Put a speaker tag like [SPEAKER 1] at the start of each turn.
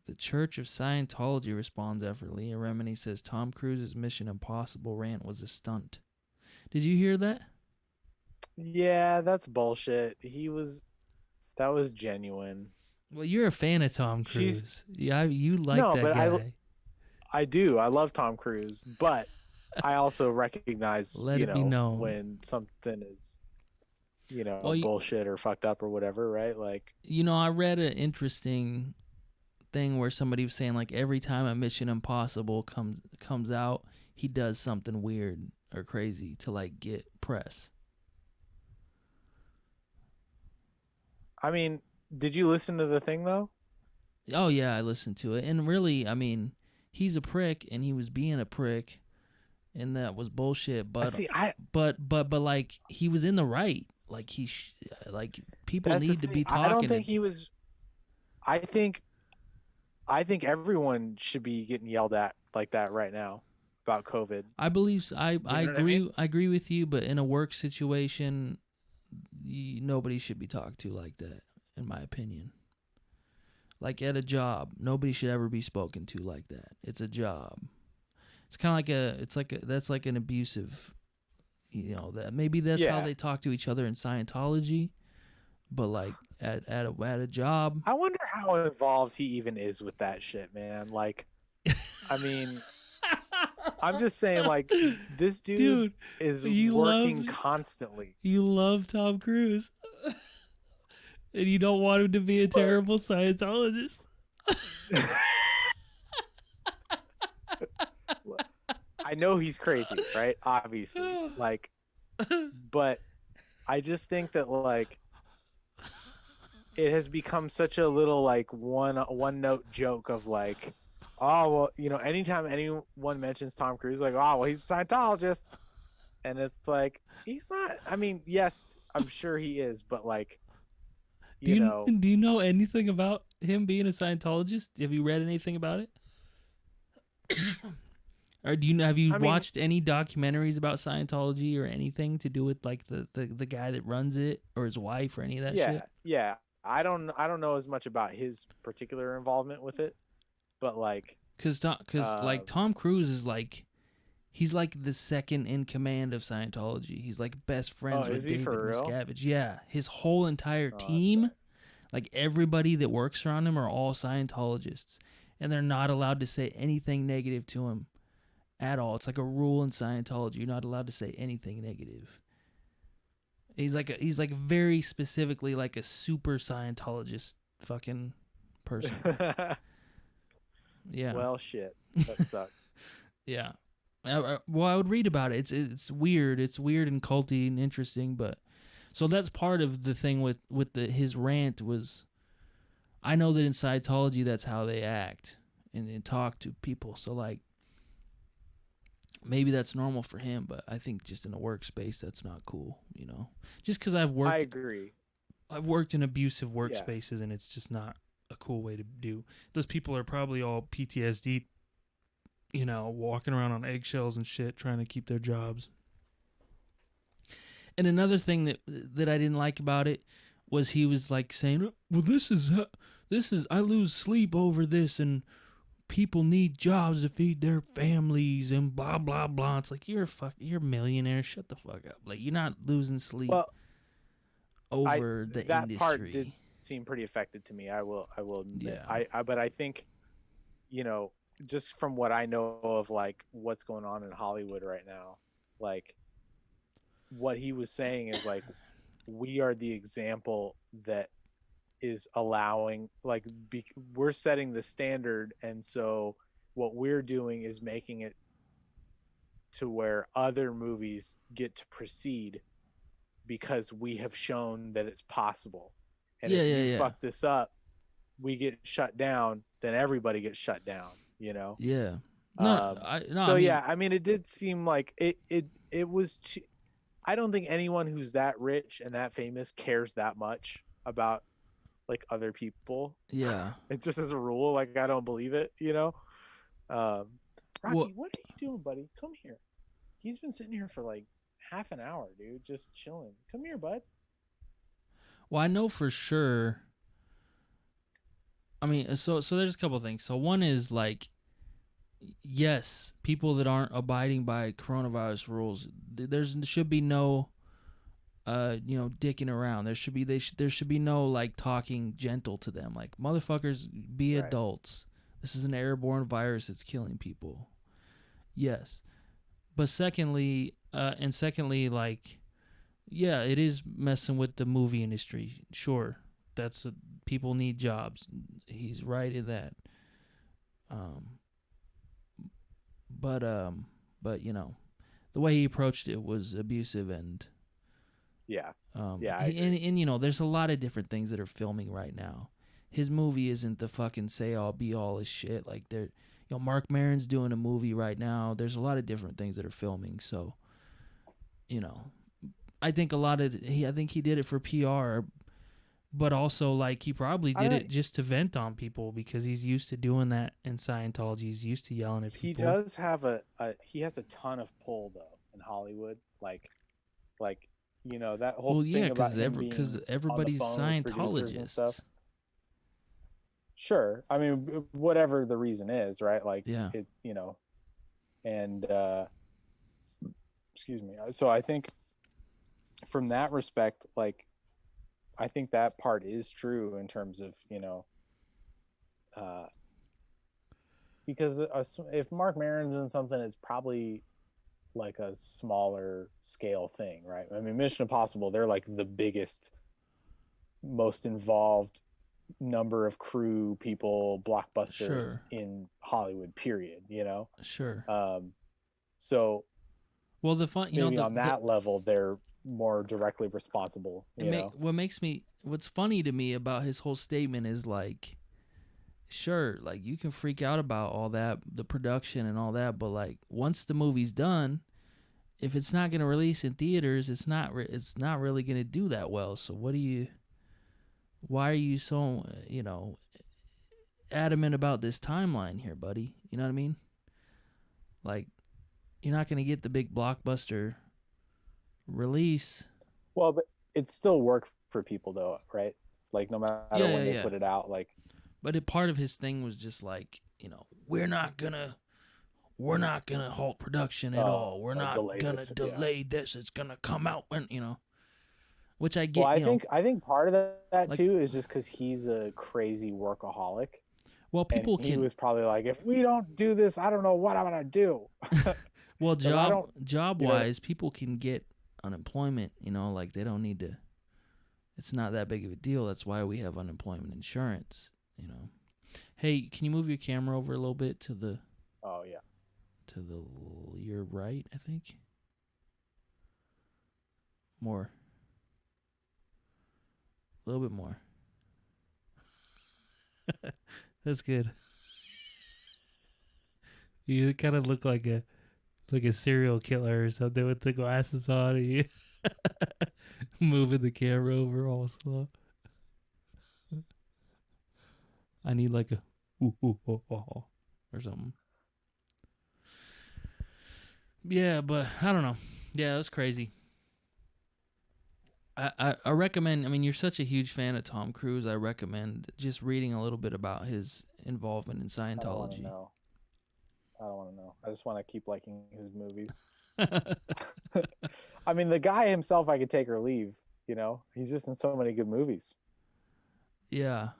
[SPEAKER 1] The Church of Scientology responds after Leah Remini says Tom Cruise's Mission Impossible rant was a stunt. Did you hear that?
[SPEAKER 2] Yeah, that's bullshit. That was genuine.
[SPEAKER 1] Well, you're a fan of Tom
[SPEAKER 2] She's
[SPEAKER 1] Cruise. Yeah, you like
[SPEAKER 2] no,
[SPEAKER 1] that
[SPEAKER 2] but
[SPEAKER 1] guy.
[SPEAKER 2] I do. I love Tom Cruise, but I also recognize,
[SPEAKER 1] Let it be known.
[SPEAKER 2] when something is,
[SPEAKER 1] Well,
[SPEAKER 2] bullshit or fucked up or whatever, right? Like,
[SPEAKER 1] I read an interesting thing where somebody was saying like every time a Mission Impossible comes out, he does something weird or crazy to like get press.
[SPEAKER 2] I mean, did you listen to the thing though?
[SPEAKER 1] Oh yeah, I listened to it, and really, I mean, he's a prick, and he was being a prick, and that was bullshit.
[SPEAKER 2] I
[SPEAKER 1] But
[SPEAKER 2] see. I
[SPEAKER 1] like he was in the right. Like like people
[SPEAKER 2] That's the
[SPEAKER 1] need to
[SPEAKER 2] thing.
[SPEAKER 1] be
[SPEAKER 2] I don't
[SPEAKER 1] talking to.
[SPEAKER 2] think he was. I think I think everyone should be getting yelled at like that right now about COVID.
[SPEAKER 1] I believe
[SPEAKER 2] You
[SPEAKER 1] I
[SPEAKER 2] know what I mean?
[SPEAKER 1] agree. I agree with you, but in a work situation, nobody should be talked to like that, in my opinion. Like at a job, nobody should ever be spoken to like that. It's a job. It's kind of like that's like an abusive, that maybe that's how
[SPEAKER 2] Yeah.
[SPEAKER 1] they talk to each other in Scientology, but like at a job,
[SPEAKER 2] I wonder how involved he even is with that shit, man. Like, I mean, I'm just saying, like, this dude
[SPEAKER 1] dude,
[SPEAKER 2] is
[SPEAKER 1] you love
[SPEAKER 2] working constantly.
[SPEAKER 1] you love Tom Cruise, and you don't want him to be a terrible Scientologist.
[SPEAKER 2] I know he's crazy, right? Obviously. Like, but I just think that like it has become such a little like one note joke of like, oh well, anytime anyone mentions Tom Cruise, like, oh well, he's a Scientologist, and it's like he's not. I mean, yes, I'm sure he is, but like,
[SPEAKER 1] Do
[SPEAKER 2] you
[SPEAKER 1] you
[SPEAKER 2] know,
[SPEAKER 1] do you know anything about him being a Scientologist? Have you read anything about it? Or have you
[SPEAKER 2] I mean,
[SPEAKER 1] watched any documentaries about Scientology or anything to do with like the guy that runs it or his wife or any of that shit?
[SPEAKER 2] yeah, yeah. I don't know as much about his particular involvement with it, but like,
[SPEAKER 1] Cause like
[SPEAKER 2] um,
[SPEAKER 1] Tom Cruise is like he's like the second in command of Scientology. He's like best
[SPEAKER 2] oh,
[SPEAKER 1] friends
[SPEAKER 2] is
[SPEAKER 1] with
[SPEAKER 2] he
[SPEAKER 1] David
[SPEAKER 2] for real?
[SPEAKER 1] Miscavige. Yeah, his whole entire
[SPEAKER 2] Oh, that
[SPEAKER 1] team,
[SPEAKER 2] sucks.
[SPEAKER 1] like everybody that works around him, are all Scientologists, and they're not allowed to say anything negative to him at all. It's like a rule in Scientology. You're not allowed to say anything negative. He's like very specifically like a super Scientologist fucking person. Yeah.
[SPEAKER 2] Well, shit. That sucks.
[SPEAKER 1] Yeah. Well, I would read about it. It's weird. It's weird and culty and interesting, but so that's part of the thing with his rant was I know that in Scientology that's how they act and talk to people. So like maybe that's normal for him, but I think just in a workspace that's not cool, Just cuz
[SPEAKER 2] I agree.
[SPEAKER 1] I've worked in abusive
[SPEAKER 2] Yeah.
[SPEAKER 1] workspaces and it's just not a cool way to do. Those people are probably all PTSD, walking around on eggshells and shit trying to keep their jobs. And another thing that I didn't like about it was he was like saying, "Well, this is I lose sleep over this and people need jobs to feed their families and blah blah blah." It's like you're a millionaire. Shut the fuck up. Like you're not losing sleep
[SPEAKER 2] Well, I
[SPEAKER 1] over the
[SPEAKER 2] that part
[SPEAKER 1] industry.
[SPEAKER 2] did seem pretty affected to me. I will admit.
[SPEAKER 1] Yeah.
[SPEAKER 2] But I think, you know, just from what I know of like what's going on in Hollywood right now, like what he was saying is like we are the example that is allowing we're setting the standard, and so what we're doing is making it to where other movies get to proceed because we have shown that it's possible. And
[SPEAKER 1] Yeah,
[SPEAKER 2] if
[SPEAKER 1] yeah,
[SPEAKER 2] you
[SPEAKER 1] yeah.
[SPEAKER 2] fuck this up, we get shut down, then everybody gets shut down, you know?
[SPEAKER 1] Yeah. No,
[SPEAKER 2] Um,
[SPEAKER 1] I
[SPEAKER 2] so
[SPEAKER 1] mean,
[SPEAKER 2] yeah, I mean, it did seem like it was too, I don't think anyone who's that rich and that famous cares that much about like other people.
[SPEAKER 1] yeah.
[SPEAKER 2] It just as a rule, like I don't believe it. Um,
[SPEAKER 1] Well,
[SPEAKER 2] Rocky, what are you doing, buddy? Come here. He's been sitting here for like half an hour, dude, just chilling. Come here, bud.
[SPEAKER 1] I know for sure I mean, so there's a couple of things. So one is like, yes, people that aren't abiding by coronavirus rules, there should be no dicking around. There should be no like talking gentle to them. Like, motherfuckers, be
[SPEAKER 2] Right.
[SPEAKER 1] adults. This is an airborne virus that's killing people. Yes. But secondly, like, yeah, it is messing with the movie industry. Sure. People need jobs. He's right in that. Um but the way he approached it was abusive, and
[SPEAKER 2] Yeah. Yeah, I agree.
[SPEAKER 1] and there's a lot of different things that are filming right now. His movie isn't the fucking say all be all as shit. Like, Mark Maron's doing a movie right now. There's a lot of different things that are filming. So, you know, I think I think he did it for PR, but also like he probably
[SPEAKER 2] I
[SPEAKER 1] did
[SPEAKER 2] don't.
[SPEAKER 1] it just to vent on people because he's used to doing that in Scientology. He's used to yelling at
[SPEAKER 2] He
[SPEAKER 1] people.
[SPEAKER 2] does have a he has a ton of pull though in Hollywood. Like that whole
[SPEAKER 1] Well, yeah,
[SPEAKER 2] thing about him
[SPEAKER 1] because
[SPEAKER 2] being on the
[SPEAKER 1] everybody's
[SPEAKER 2] phone with producers and stuff.
[SPEAKER 1] Scientologists.
[SPEAKER 2] Sure. I mean, whatever the reason is, right? Like
[SPEAKER 1] Yeah,
[SPEAKER 2] and excuse me. So I think from that respect, like I think that part is true in terms of uh, because if Mark Maron's in something, it's probably like a smaller scale thing, right? I mean, Mission Impossible, they're like the biggest, most involved number of crew people blockbusters
[SPEAKER 1] sure,
[SPEAKER 2] in Hollywood, period,
[SPEAKER 1] sure.
[SPEAKER 2] So
[SPEAKER 1] Well, the fun,
[SPEAKER 2] maybe on that level, they're more directly responsible,
[SPEAKER 1] what's funny to me about his whole statement is like, sure, like you can freak out about all that, the production and all that, but like once the movie's done, if it's not going to release in theaters, it's not really going to do that well. So why are you so, adamant about this timeline here, buddy? You know what I mean? Like, you're not going to get the big blockbuster release.
[SPEAKER 2] well, but it still worked for people though, right? Like no matter
[SPEAKER 1] Yeah,
[SPEAKER 2] when
[SPEAKER 1] yeah,
[SPEAKER 2] they
[SPEAKER 1] yeah.
[SPEAKER 2] put it out, like
[SPEAKER 1] But part of his thing was just like, we're not gonna halt production at all. We're not
[SPEAKER 2] delay
[SPEAKER 1] gonna
[SPEAKER 2] this, yeah.
[SPEAKER 1] delay this. It's gonna come out when which I
[SPEAKER 2] Well,
[SPEAKER 1] get.
[SPEAKER 2] I think part of that
[SPEAKER 1] Like,
[SPEAKER 2] too is just because he's a crazy workaholic,
[SPEAKER 1] well,
[SPEAKER 2] and
[SPEAKER 1] people
[SPEAKER 2] he
[SPEAKER 1] can.
[SPEAKER 2] was probably like, if we don't do this, I don't know what I'm gonna do.
[SPEAKER 1] Well,
[SPEAKER 2] Because I don't,
[SPEAKER 1] job
[SPEAKER 2] you know,
[SPEAKER 1] wise, people can get unemployment. Like they don't need to. It's not that big of a deal. That's why we have unemployment insurance. Hey, can you move your camera over a little bit
[SPEAKER 2] oh yeah.
[SPEAKER 1] to the your right? I think more, a little bit more. That's good. You kind of look like a serial killer or something with the glasses on, and you moving the camera over all slow. I need like a ooh, ooh, oh, oh, oh, or something. Yeah, but I don't know. Yeah, it was crazy. I recommend. I mean, you're such a huge fan of Tom Cruise. I recommend just reading a little bit about his involvement in
[SPEAKER 2] I don't want to
[SPEAKER 1] Scientology.
[SPEAKER 2] know. I don't want to know. I just want to keep liking his movies. I mean, the guy himself, I could take or leave. He's just in so many good movies.
[SPEAKER 1] Yeah,